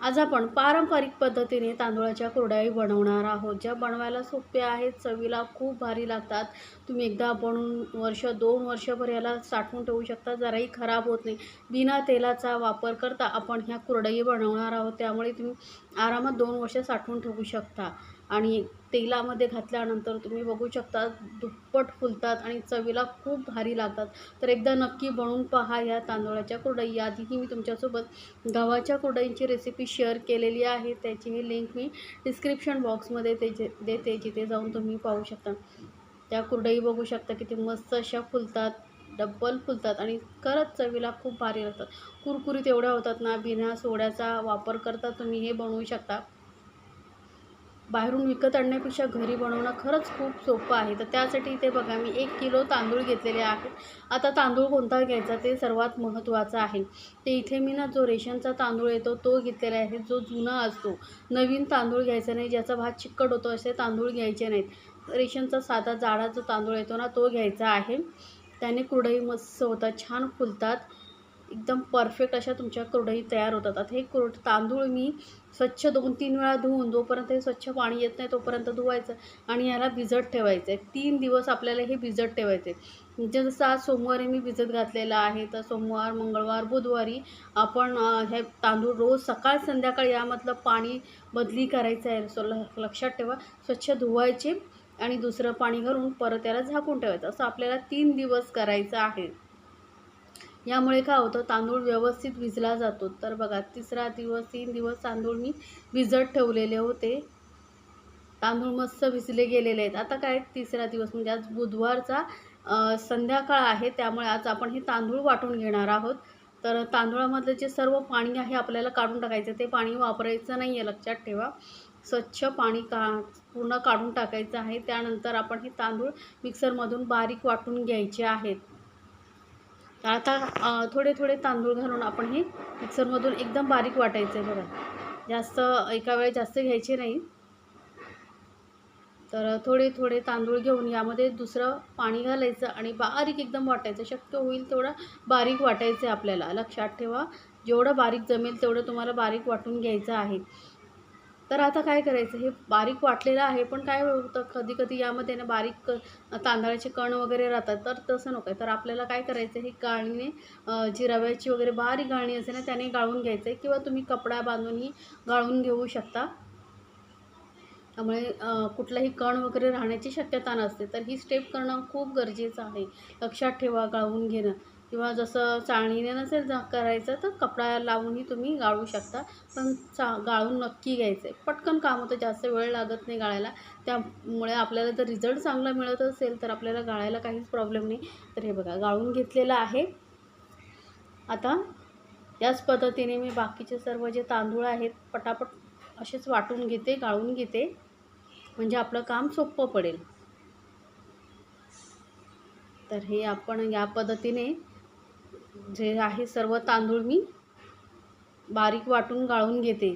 आज आपण पारंपरिक पद्धतीने तांदूळाच्या कुरडया बनवणार आहोत, ज्या बनवायला सोप्या आहेत, चवीला खूप भारी लागतात। तुम्ही एकदा बनवून वर्ष 2 वर्षभर याला साठवून ठेवू शकता, जराही खराब होत नाही। बिना तेलाचा वापर करता आपण ह्या कुरडई बनवणार आहोत, त्यामुळे तुम्ही आरामात 2 वर्ष साठवून ठेवू शकता। आणि तेलामध्ये घातल्यानंतर तुम्ही बघू शकता दुप्पट फुलतात आणि चवीला खूप भारी लागतात। तर एकदा नक्की बनवून पहा या तांदूळाच्या कुरडई। आधीही मी तुमच्यासोबत गव्हाच्या कुरडईंची रेसिपी शेअर केलेली आहे, त्याची लिंक मी डिस्क्रिप्शन बॉक्समध्ये देते, जिथे जाऊन तुम्ही पाहू शकता। त्या कुरडई बघू शकता किती मस्त अशा फुलतात, डब्बल फुलतात आणि खरंच चवीला खूप भारी लागतात। कुरकुरीत एवढ्या होतात ना, बिना सोड्याचा वापर करता तुम्ही हे बनवू शकता। बाहेरून विकत आणण्यापेक्षा घरी बनवणं खरंच खूप सोपं आहे। तर त्यासाठी इथे बघा मी 1 किलो तांदूळ घेतलेले आहेत। आता तांदूळ कोणता घ्यायचा ते सर्वात महत्त्वाचं आहे। ते इथे मी ना जो रेशनचा तांदूळ येतो तो घेतलेला आहे, जो जुना असतो। नवीन तांदूळ घ्यायचा नाही, ज्याचा भात चिकट होतो असे तांदूळ घ्यायचे नाहीत। रेशनचा साधा जाडा जो तांदूळ येतो ना तो घ्यायचा आहे। त्याने कुरडई मस्त होतात, छान फुलतात, एकदम परफेक्ट अशा तुमच्या कुरडई तयार होतात। आता हे तांदूळ मी स्वच्छ 2-3 वेळा धुवून, जोपर्यंत हे स्वच्छ पाणी येत नाही तोपर्यंत धुवायचं आणि याला भिजत ठेवायचं आहे। 3 दिवस आपल्याला हे भिजत ठेवायचे। म्हणजे जसं आज सोमवारी मी भिजत घातलेलं आहे, तर सोमवार, मंगळवार, बुधवारी आपण हे तांदूळ रोज सकाळ संध्याकाळ यामधलं पाणी बदली करायचं आहे। लक्षात ठेवा, स्वच्छ धुवायचे आणि दुसरं पाणी घालून परत याला झाकून ठेवायचं। असं आपल्याला 3 दिवस करायचं आहे। यामुळे काय होतं, तांदूळ व्यवस्थित भिजला जातो। तर बघा 3 दिवस तांदूळ मी भिजत ठेवलेले होते। तांदूळ मस्त भिजले गेलेले आहेत। आता काय 3रा दिवस म्हणजे आज बुधवारचा संध्याकाळ आहे, त्यामुळे आज आपण हे तांदूळ वाटून घेणार आहोत। तर तांदूळामधलं जे सर्व पाणी आहे आपल्याला काढून टाकायचं, ते पाणी वापरायचं नाही आहे, लक्षात ठेवा। स्वच्छ पाणी पूर्ण काढून टाकायचं आहे। त्यानंतर आपण हे तांदूळ मिक्सरमधून बारीक वाटून घ्यायचे आहेत। आता थोडे थोडे तांदूळ घालून आपण हे मिक्सरमधून एकदम बारीक वाटायचं आहे बघा। जास्त एका वेळी जास्त घ्यायचे नाही। तर थोडे थोडे तांदूळ घेऊन यामध्ये दुसरं पाणी घालायचं आणि बारीक एकदम वाटायचं। शक्य होईल तेवढं बारीक वाटायचं आहे आपल्याला, लक्षात ठेवा। जेवढं बारीक जमेल तेवढं तुम्हाला बारीक वाटून घ्यायचं आहे। तर आता काय करायचं, हे बारीक वाटलेलं आहे, पण काय होतं कधी-कधी यामध्ये ना बारीक तांदळाचे कण वगैरे राहतात, तर तसं नको आहे। तर आपल्याला काय करायचं, हे गाळणीने जी रव्याची वगैरे बारीक गाळणी असते ना, त्याने गाळून घ्यायचं आहे किंवा तुम्ही कपडा बांधूनही गाळून घेऊ शकता। त्यामुळे कुठलाही कण वगैरे राहण्याची शक्यता नसते। तर ही स्टेप करणं खूप गरजेचं आहे, लक्षात ठेवा। गाळून घेणं किंवा जसं चाळणीने नसेल करायचं तर कपडा लावूनही तुम्ही गाळू शकता, पण गाळून नक्की घ्यायचं आहे। पटकन काम होतं, जास्त वेळ लागत नाही गाळायला। त्यामुळे आपल्याला जर रिझल्ट चांगला मिळत असेल तर आपल्याला गाळायला काहीच प्रॉब्लेम नाही। तर हे बघा गाळून घेतलेलं आहे। आता याच पद्धतीने मी बाकीचे सर्व जे तांदूळ आहेत पटापट असेच वाटून घेते, गाळून घेते, म्हणजे आपलं काम सोपं पडेल। तर हे आपण या पद्धतीने जे आहे सर्व तांदूळ मी बारीक वाटून गाळून घेते।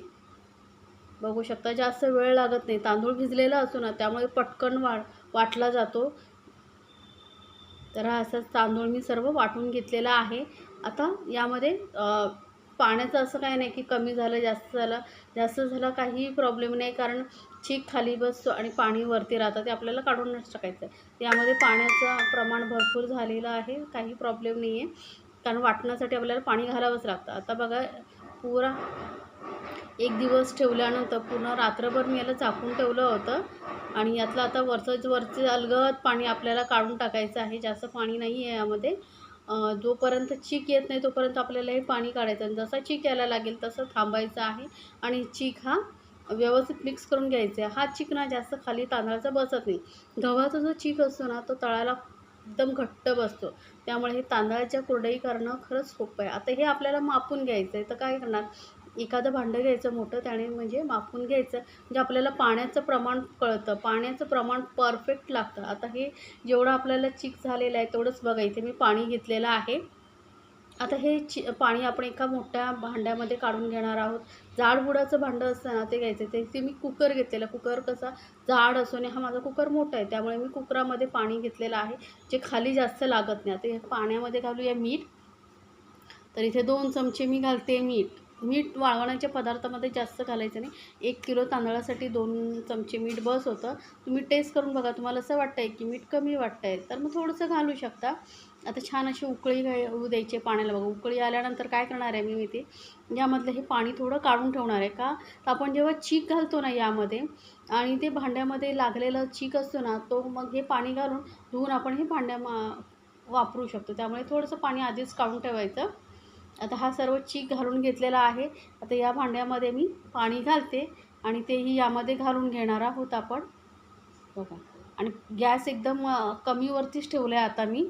बघू शकता जास्त वेळ लागत नाही, तांदूळ भिजलेला असतो ना, त्यामुळे पटकन वाटला जातो। तर हा असाच तांदूळ मी सर्व वाटून घेतलेला आहे। आता यामध्ये पाण्याचं असं काही नाही की कमी झालं, जास्त झालं काहीही प्रॉब्लेम नाही, कारण चीक खाली बसतो आणि पाणी वरती राहतं, ते आपल्याला काढूनच टाकायचं आहे। यामध्ये पाण्याचं प्रमाण भरपूर झालेलं आहे, काही प्रॉब्लेम नाही आहे, कारण वाटण्यासाठी आपल्याला पाणी घालावंच लागतं। आता बघा पुरा 1 दिवस ठेवल्यानंतर पूर्ण रात्रभर मी याला झाकून ठेवलं होतं आणि यातलं आता वरचं अलगद पाणी आपल्याला काढून टाकायचं आहे। जास्त पाणी नाही आहे यामध्ये। जोपर्यंत चीक येत नाही तोपर्यंत आपल्याला हे पाणी काढायचं आणि जसा चीक यायला लागेल तसं थांबायचं आहे आणि चीक हा व्यवस्थित मिक्स करून घ्यायचा आहे। हा चीक ना जास्त खाली तांदळाचा बसत नाही। गव्हाचा जो चीक असतो ना तो तळाला एकदम घट्ट बसतो, त्यामुळे हे तांदळाच्या कुरडई करणं खरंच सोपं आहे। आता हे आपल्याला मापून घ्यायचं आहे, तर काय करणार, एखादं भांडं घ्यायचं मोठं, त्याने म्हणजे मापून घ्यायचं, म्हणजे आपल्याला पाण्याचं प्रमाण कळतं, पाण्याचं प्रमाण परफेक्ट लागतं। आता हे जेवढं आपल्याला चीक झालेलं आहे तेवढंच बघा, इथे मी पाणी घेतलेलं आहे। आता हे पाणी आपण एका मोठ्या भांड्यामध्ये काढून घेणार आहोत। जाड बुडाचं भांडं असतं ना ते घ्यायचं। ते मी कुकर घेतलेलं, कुकर कसा जाड असतो आणि हा माझा कुकर मोठा आहे, त्यामुळे मी कुकरामध्ये पाणी घेतलेलं आहे, जे खाली जास्त लागत नाही। आता हे पाण्यामध्ये घालूया मीठ। तर इथे 2 चमचे मी घालते मीठ। मीठ वाळवण्याच्या पदार्थामध्ये जास्त घालायचं नाही. 1 किलो तांदळासाठी 2 चमचे मीठ बस होतं. तुम्ही टेस्ट करून बघा. तुम्हाला असं वाटतं आहे की मीठ कमी वाटतं आहे, तर मग थोडंसं घालू शकता. आता छान अशी उकळी होऊ द्यायची पाण्याला. बघा उकळी आल्यानंतर काय करणार आहे मी ते यामधलं हे पाणी थोडं काढून ठेवणार आहे. का तर आपण जेव्हा चीक घालतो ना यामध्ये आणि ते भांड्यामध्ये लागलेला चीक असतो ना, तो मग हे पाणी घालून धुवून आपण हे वापरू शकतो. त्यामुळे थोडंसं पाणी आधीच काढून ठेवायचं. आता हा सर्व चीक घालून घेतलेला आहे. आता या भांड्यामध्ये मी पाणी घालते आणि तेही यामध्ये घालून घेणार आहोत आपण. बघा आणि गॅस एकदम कमीवरतीच ठेवला आहे आता मी.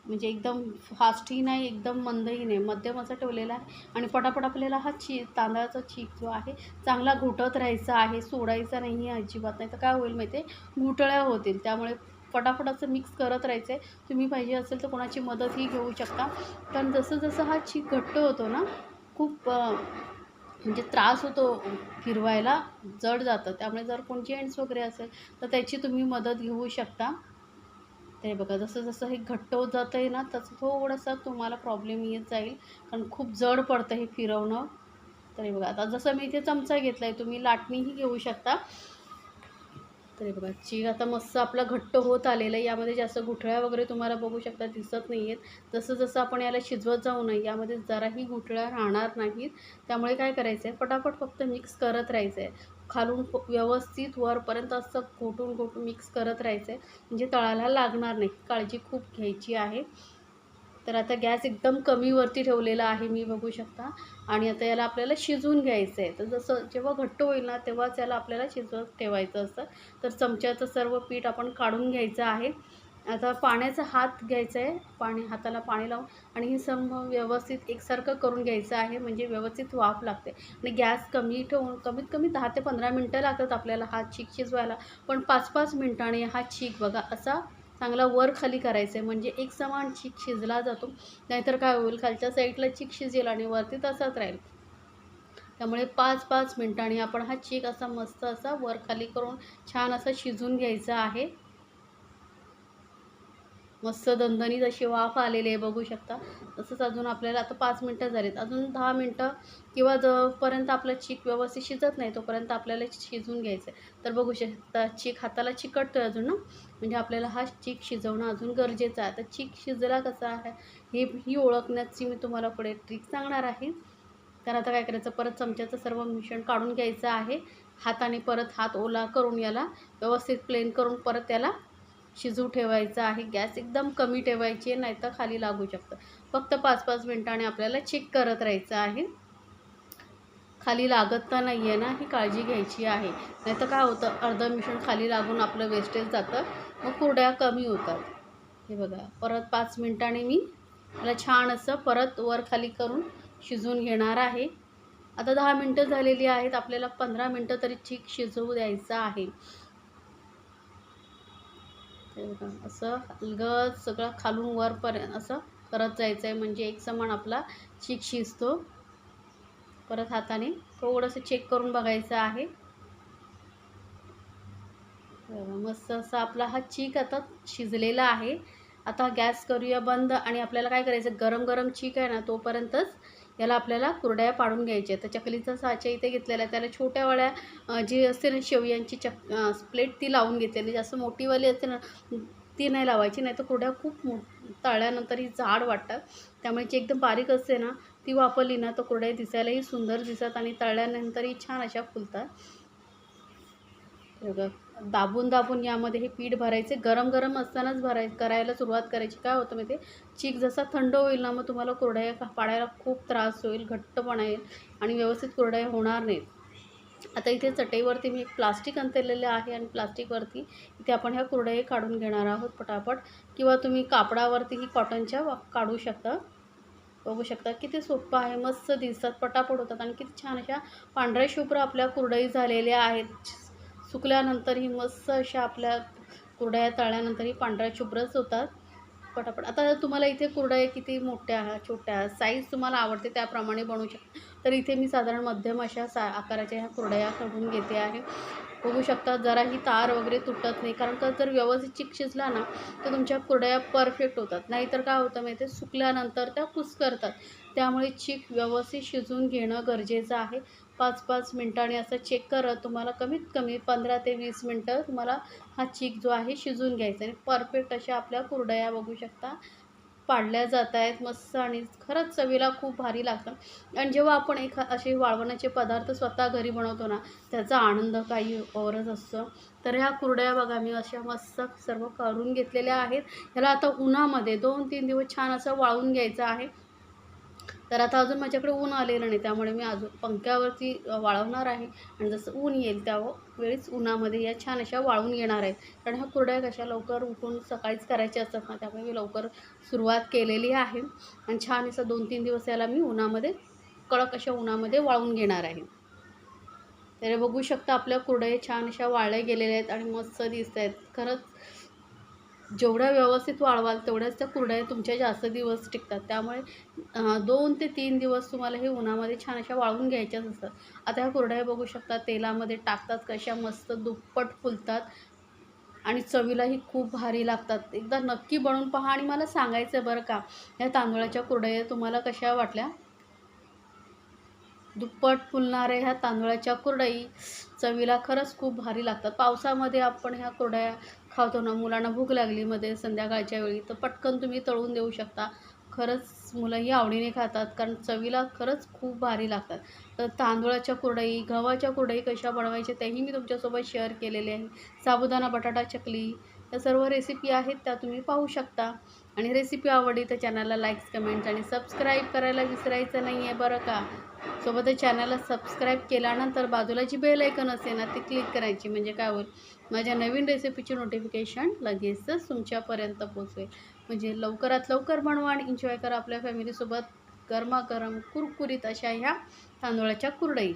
म्हणजे एकदम फास्टही नाही, एकदम मंदही नाही, मध्यम असा ठेवलेला आहे. आणि पटापट आपल्याला हा तांदळाचा चीक जो आहे चांगला घोटत राहायचा आहे, सोडायचा नाही आहे अजिबात. नाही तर काय होईल माहिती आहे, गुठळ्या होतील. त्यामुळे फटाफट असं मिक्स करत राहायचं आहे. तुम्ही पाहिजे असेल तर कोणाची मदतही घेऊ शकता. पण जसं जसं हा चीक घट्ट होतो ना, खूप म्हणजे त्रास होतो फिरवायला, जड जातं. त्यामुळे जर कोण जेंट्स वगैरे असेल तर त्याची तुम्ही मदत घेऊ शकता. ते बघा जसं जसं हे घट्ट होत जातं आहे ना, तसं थोडंसं तुम्हाला प्रॉब्लेम येत जाईल, कारण खूप जड पडतं हे फिरवणं. तर हे बघा आता जसं मी इथे चमचा घेतला आहे, तुम्ही लाटणीही घेऊ शकता. तर हे बघा चीक आता मस्त आपला घट्ट होत आलेलं आहे. यामध्ये जास्त गुठळ्या वगैरे तुम्हाला बघू शकता दिसत नाही आहेत. जसं जसं आपण याला शिजवत जाऊ नये, यामध्ये जराही गुठळ्या राहणार नाहीत. त्यामुळे काय करायचं आहे, पटापट फक्त मिक्स करत राहायचं आहे. खालून व्यवस्थित वरपर्यंत असं घोटून घोटून मिक्स करत राहायचं आहे, म्हणजे तळाला लागणार नाही. काळजी खूप घ्यायची आहे. तर आता गॅस एकदम कमीवरती ठेवलेला आहे मी, बघू शकता. आणि आता याला आपल्याला शिजवून घ्यायचं आहे. तर जसं जेव्हा घट्ट होईल ना, तेव्हाच याला आपल्याला शिजवत ठेवायचं असतं. तर चमच्याचं सर्व पीठ आपण काढून घ्यायचं आहे. आता पाण्याचा हात घ्यायचा आहे, हाताला पाणी लावून आणि हे सर्व व्यवस्थित एकसारखं करून घ्यायचं आहे, म्हणजे व्यवस्थित वाफ लागते. आणि गॅस कमी ठेवून कमीत कमी 10 ते 15 मिनटं लागतात आपल्याला हा चीक शिजवायला. पण 5-5 मिनिटांनी हा चीक बघा असा चांगला वर खाली करायचं आहे, म्हणजे एकसमान चीक शिजला जातो. नाहीतर काय होईल, खालच्या साईडला चीक शिजेल आणि वरती तसाच राहील. त्यामुळे 5-5 मिनिटांनी आपण हा चीक असा मस्त असा वर खाली करून छान असा शिजून घ्यायचा आहे. मस्त दणदणीत अशी वाफ आलेली आहे, बघू शकता. तसंच अजून आपल्याला आता 5 मिनटं झालीत, अजून 10 मिनटं किंवा जोपर्यंत आपलं चीक व्यवस्थित शिजत नाही तोपर्यंत आपल्याला शिजवून घ्यायचं आहे. तर बघू शकता चीक हाताला चिकटतो आहे अजून ना, म्हणजे आपल्याला हा चीक शिजवणं अजून गरजेचं आहे. आता चीक शिजला कसा आहे ही ओळखण्याची मी तुम्हाला पुढे ट्रिक सांगणार आहे. तर आता काय करायचं, परत चमच्याचं सर्व मिश्रण काढून घ्यायचं आहे. हाताने परत हात ओला करून याला व्यवस्थित प्लेन करून परत त्याला शिजू ठेवायचं आहे. गॅस एकदम कमी ठेवायची आहे, नाहीतर खाली लागू शकतं. फक्त 5-5 मिनिटांनी आपल्याला चेक करत राहायचं आहे. खाली लागत तर नाही आहे ना, ही काळजी घ्यायची आहे. नाहीतर काय होतं, अर्धं मिश्रण खाली लागून आपलं वेस्टेज जातं, मग कुरडया कमी होतात. हे बघा परत 5 मिनिटांनी मी त्याला छान असं परत वर खाली करून शिजवून घेणार आहे. आता 10 मिनटं झालेली आहेत, आपल्याला 15 मिनटं तरी चीक शिजवू द्यायचा आहे. हे बघा असं अलगद सगळं खालून वरपर्यंत असं करत जायचं आहे, म्हणजे एकसमान आपला चीक शिजतो. परत हाताने थोडंसं चेक करून बघायचं आहे. मस्त असा आपला हा चीक आता शिजलेला आहे. आता गॅस करूया बंद आणि आपल्याला काय करायचं, गरम गरम चीक आहे ना तोपर्यंतच याला आपल्याला कुरडया पाडून घ्यायच्या. तर चकलीचा साचा इथे घेतलेला आहे, त्याला छोट्या वड्या जी असते ना शेवयांची प्लेट ती लावून घेतलेली. जास्त मोठीवाली असते ना ती नाही लावायची, नाही तर कुरडया खूप तळल्यानंतर ही जाड वाटतात. त्यामुळे जी एकदम बारीक असते ना ती वापरली ना तर कुरडया दिसायलाही सुंदर दिसतात आणि तळल्यानंतरही छान अशा फुलतात. दाबून दाबून यामध्ये हे पीठ भरायचे, गरम गरम असतानाच करायला सुरुवात करायची. काय होतं माहिती आहे, चीक जसा थंड होईल ना मग तुम्हाला कुरडया पाडायला खूप त्रास होईल, घट्टपणा येईल आणि व्यवस्थित कुरडया होणार नाहीत. आता इथे चटईवरती मी एक प्लास्टिक अंथरलेलं आहे आणि प्लास्टिकवरती इथे आपण ह्या कुरडया काढून घेणार आहोत पटापट, किंवा तुम्ही कापडावरतीही कॉटनच्या काढू शकता. बघू शकता किती सोपं आहे, मस्त दिसतात, पटापट होतात आणि किती छान अशा पांढऱ्या शुभ्र आपल्या कुरडई झालेल्या आहेत. सुकल्यानंतरही मस्त अशा आपल्या कुरडया तळल्यानंतरही पांढऱ्या शुभ्रच होतात पटापट. आता तुम्हाला इथे कुरडया किती मोठ्या छोट्या साईज तुम्हाला आवडते त्याप्रमाणे बनवू शकता. तर इथे मी साधारण मध्यम अशा आकाराच्या ह्या कुरडया करून घेते आहे. बघू शकता जराही तार वगैरे तुटत नाही, कारण का जर व्यवस्थित चीक शिजला ना तर तुमच्या कुरडया परफेक्ट होतात. नाहीतर काय होतं माहिती आहे, सुकल्यानंतर त्या कुस्करतात. त्यामुळे चीक व्यवस्थित शिजवून घेणं गरजेचं आहे. 5-5 मिनिटांनी असं चेक करत तुम्हाला कमीत कमी 15 ते 20 मिनटं तुम्हाला हा चीक जो आहे शिजवून घ्यायचा आणि परफेक्ट अशा आपल्या कुरडया बघू शकता पाडल्या जात आहेत मस्त आणि खरंच चवीला खूप भारी लागतं. आणि जेव्हा आपण असे वाळवणाचे पदार्थ स्वतः घरी बनवतो ना, त्याचा आनंद काही औरच असतो. तर ह्या कुरडया बघा मी अशा मस्त सर्व करून घेतलेल्या आहेत. ह्याला आता उन्हामध्ये 2-3 दिवस छान असं वाळवून घ्यायचं आहे. तर आता अजून माझ्याकडे ऊन आलेलं नाही, त्यामुळे मी अजून पंख्यावरती वाळवणार आहे आणि जसं ऊन येईल त्या वेळीच उन्हामध्ये या छान अशा वाळवून घेणार आहेत. कारण ह्या कुरडया कशा लवकर उठून सकाळीच करायच्या असतात ना, त्यामुळे मी लवकर सुरुवात केलेली आहे आणि छान असं 2-3 दिवस याला मी उन्हामध्ये कडक अशा उन्हामध्ये वाळवून घेणार आहे. तर बघू शकता आपल्या कुरडया छान अशा वाळल्या गेलेल्या आहेत आणि मस्त दिसत आहेत. खरंच जेवढ्या व्यवस्थित वाळवाल तेवढ्याच त्या कुरडया तुमच्या जास्त दिवस टिकतात. त्यामुळे 2 ते 3 दिवस तुम्हाला हे उन्हामध्ये छान अशा वाळवून घ्यायच्याच असतात. आता ह्या कुरडया बघू शकता तेलामध्ये टाकतात कशा मस्त दुप्पट फुलतात आणि चवीलाही खूप भारी लागतात. एकदा नक्की बनवून पहा आणि मला सांगायचं आहे बरं का, ह्या तांदूळाच्या कुरडया तुम्हाला कशा वाटल्या? दुप्पट फुलणाऱ्या ह्या तांदूळाच्या कुरडई चवीला खरंच खूप भारी लागतात. पावसामध्ये आपण ह्या कुरडया खातो ना, मुलांना भूक लागली मध्ये संध्याकाळच्या वेळी तर पटकन तुम्ही तळून देऊ शकता. खरंच मुलंही आवडीने खातात, कारण चवीला खरंच खूप भारी लागतात. तर तांदूळाच्या कुरडई, गव्हाच्या कुरडई कशा बनवायच्या तेही मी तुमच्यासोबत शेअर केलेले आहे. साबुदाणा बटाटा चकली या सर्व रेसिपी आहेत त्या तुम्ही पाहू शकता. आणि रेसिपी आवडली तर चॅनलला लाईक्स, कमेंट्स आणि सबस्क्राईब करायला विसरायचं नाही आहे बरं का. सोबतच चॅनलला सबस्क्राईब केल्यानंतर बाजूला जी बेल आयकॉन असते ना ती क्लिक करायची, म्हणजे काय होईल, माझ्या नवीन रेसिपीची नोटिफिकेशन लगेचच तुमच्यापर्यंत पोहोचेल. म्हणजे लवकरात लवकर बनवा आणि एन्जॉय करा आपल्या फॅमिलीसोबत गरमागरम कुरकुरीत अशा ह्या तांदूळाच्या कुरडई.